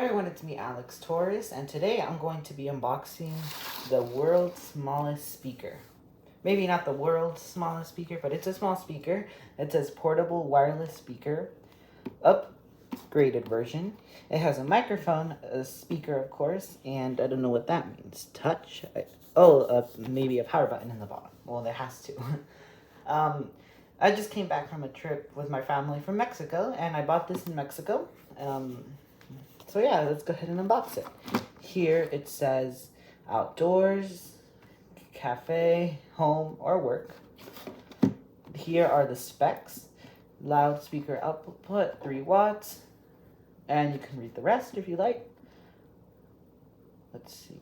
everyone, it's me, Alex Torres, and today I'm going to be unboxing the world's smallest speaker. Maybe not the world's smallest speaker, but it's a small speaker. It says portable wireless speaker, upgraded version. It has a microphone, a speaker of course, and I don't know what that means. Touch? Maybe a power button in the bottom. Well, there has to. I just came back from a trip with my family from Mexico, and I bought this in Mexico. So yeah, let's go ahead and unbox it. Here it says outdoors, cafe, home, or work. Here are the specs. Loudspeaker output, 3 watts. And you can read the rest if you like. Let's see.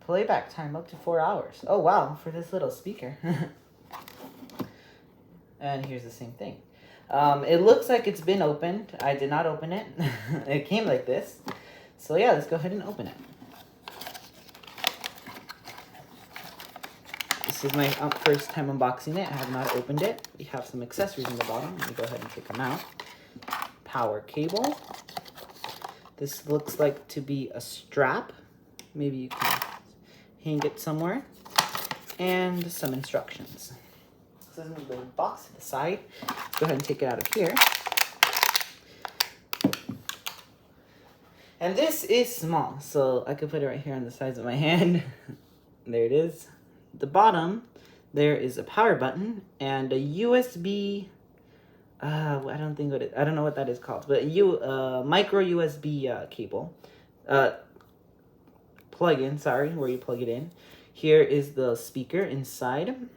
Playback time up to 4 hours. Oh wow, for this little speaker. And here's the same thing. It looks like it's been opened. I did not open it. It came like this. So yeah, let's go ahead and open it. This is my first time unboxing it. I have not opened it. We have some accessories in the bottom. Let me go ahead and take them out. Power cable. This looks like to be a strap. Maybe you can hang it somewhere. And some instructions. So let's move the box to the side. Let's go ahead and take it out of here. And this is small, so I could put it right here on the sides of my hand. There it is. The bottom, there is a power button and a USB. I don't know what that is called, but micro USB cable. Plug-in, where you plug it in. Here is the speaker inside.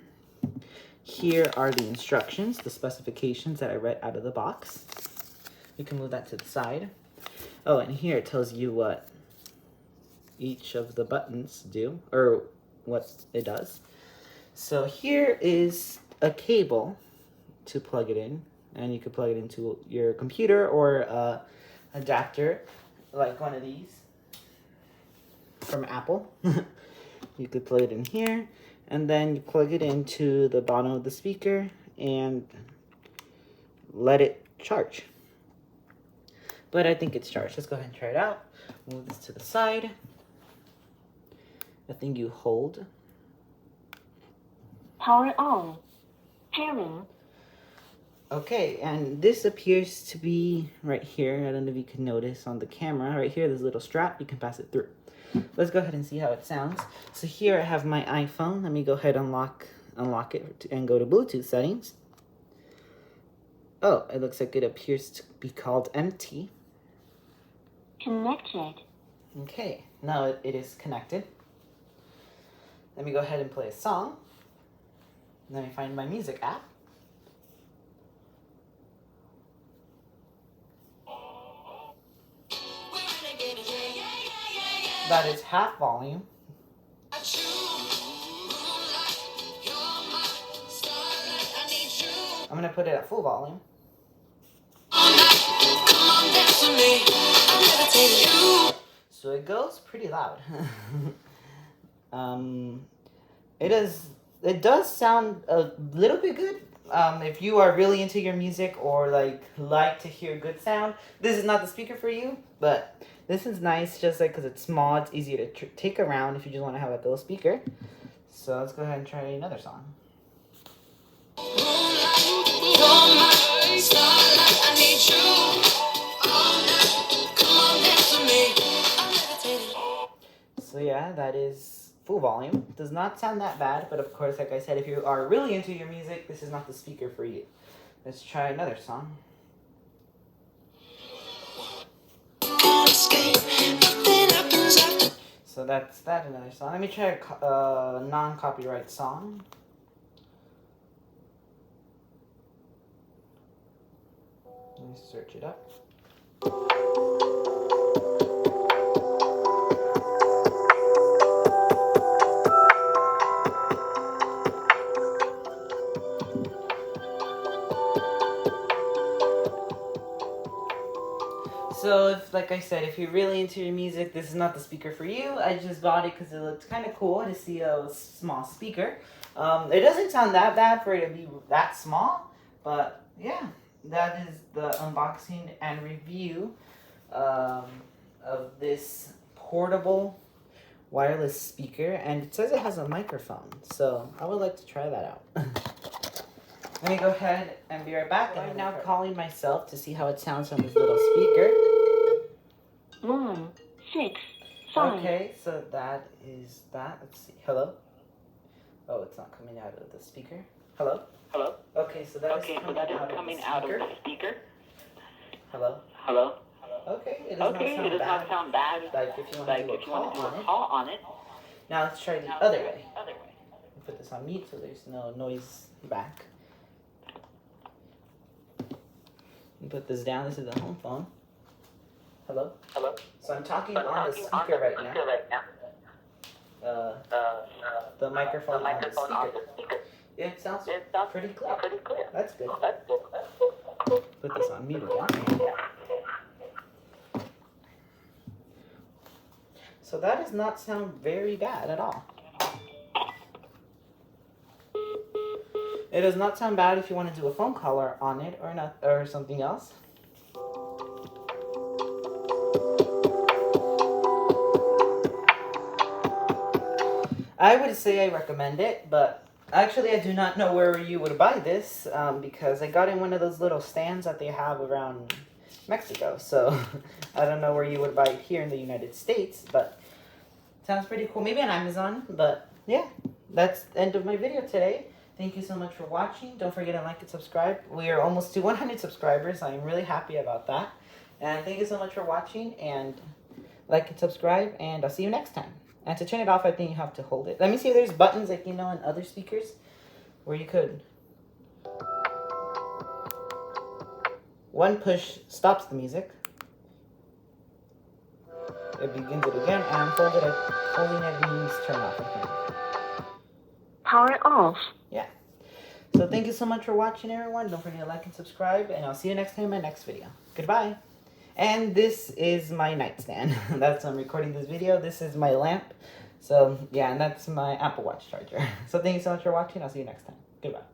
Here are the instructions, the specifications that I read out of the box. You can move that to the side. Oh, and here it tells you what each of the buttons do, or what it does. So here is a cable to plug it in, and you could plug it into your computer or adapter, like one of these from Apple. You could plug it in here. And then you plug it into the bottom of the speaker and let it charge. But I think it's charged. Let's go ahead and try it out. Move this to the side. The thing you hold. Power on. Pairing. Okay, and this appears to be right here. I don't know if you can notice on the camera. Right here, there's a little strap. You can pass it through. Let's go ahead and see how it sounds. So here I have my iPhone. Let me go ahead and unlock it and go to Bluetooth settings. Oh, it looks like it appears to be called empty. Connected. Okay, now it is connected. Let me go ahead and play a song. Let me find my music app. That is half volume. I'm gonna put it at full volume. So it goes pretty loud. It does sound a little bit good. If you are really into your music or like to hear good sound, this is not the speaker for you, but this is nice just because it's small. It's easier to take around if you just want to have a little speaker. So let's go ahead and try another song. So yeah, that is full volume. Does not sound that bad, but of course, like I said, if you are really into your music, this is not the speaker for you. Let's try another song. So that's another song. Let me try a non-copyright song. Let me search it up. So, like I said, if you're really into your music, this is not the speaker for you. I just bought it because it looked kind of cool to see a small speaker. It doesn't sound that bad for it to be that small, but yeah, that is the unboxing and review of this portable wireless speaker, and it says it has a microphone, so I would like to try that out. Let me go ahead and be right back. I'm now calling myself to see how it sounds from this little speaker. 1, 6, 5. Okay, so that is that. Let's see. Hello? Oh, it's not coming out of the speaker. Hello? Hello? Okay, so that is coming out of the speaker. Hello? Hello? Okay, it Does not sound bad. Like if you want to do a call on it. Now let's try the other way. Put this on mute so there's no noise back. Put this down. This is the home phone. Hello? Hello? So I'm talking on the speaker right now. The microphone on the speaker. It sounds pretty clear. That's good. Put this on mute again. So that does not sound very bad at all. It does not sound bad if you want to do a phone call on it or not, or something else. I would say I recommend it, but actually I do not know where you would buy this because I got in one of those little stands that they have around Mexico. So I don't know where you would buy it here in the United States, but it sounds pretty cool. Maybe on Amazon, but yeah, that's the end of my video today. Thank you so much for watching. Don't forget to like and subscribe. We are almost to 100 subscribers. I am really happy about that. And thank you so much for watching, and like and subscribe, and I'll see you next time. And to turn it off, I think you have to hold it. Let me see if there's buttons like, you know, in other speakers where you could. One push stops the music. It begins it again, and holding it means turn off, I think. Power off. Yeah. So thank you so much for watching, everyone. Don't forget to like and subscribe, and I'll see you next time in my next video. Goodbye. And this is my nightstand. That's I'm recording this video. This is my lamp. So yeah, and that's my Apple Watch charger. So thank you so much for watching. I'll see you next time. Goodbye.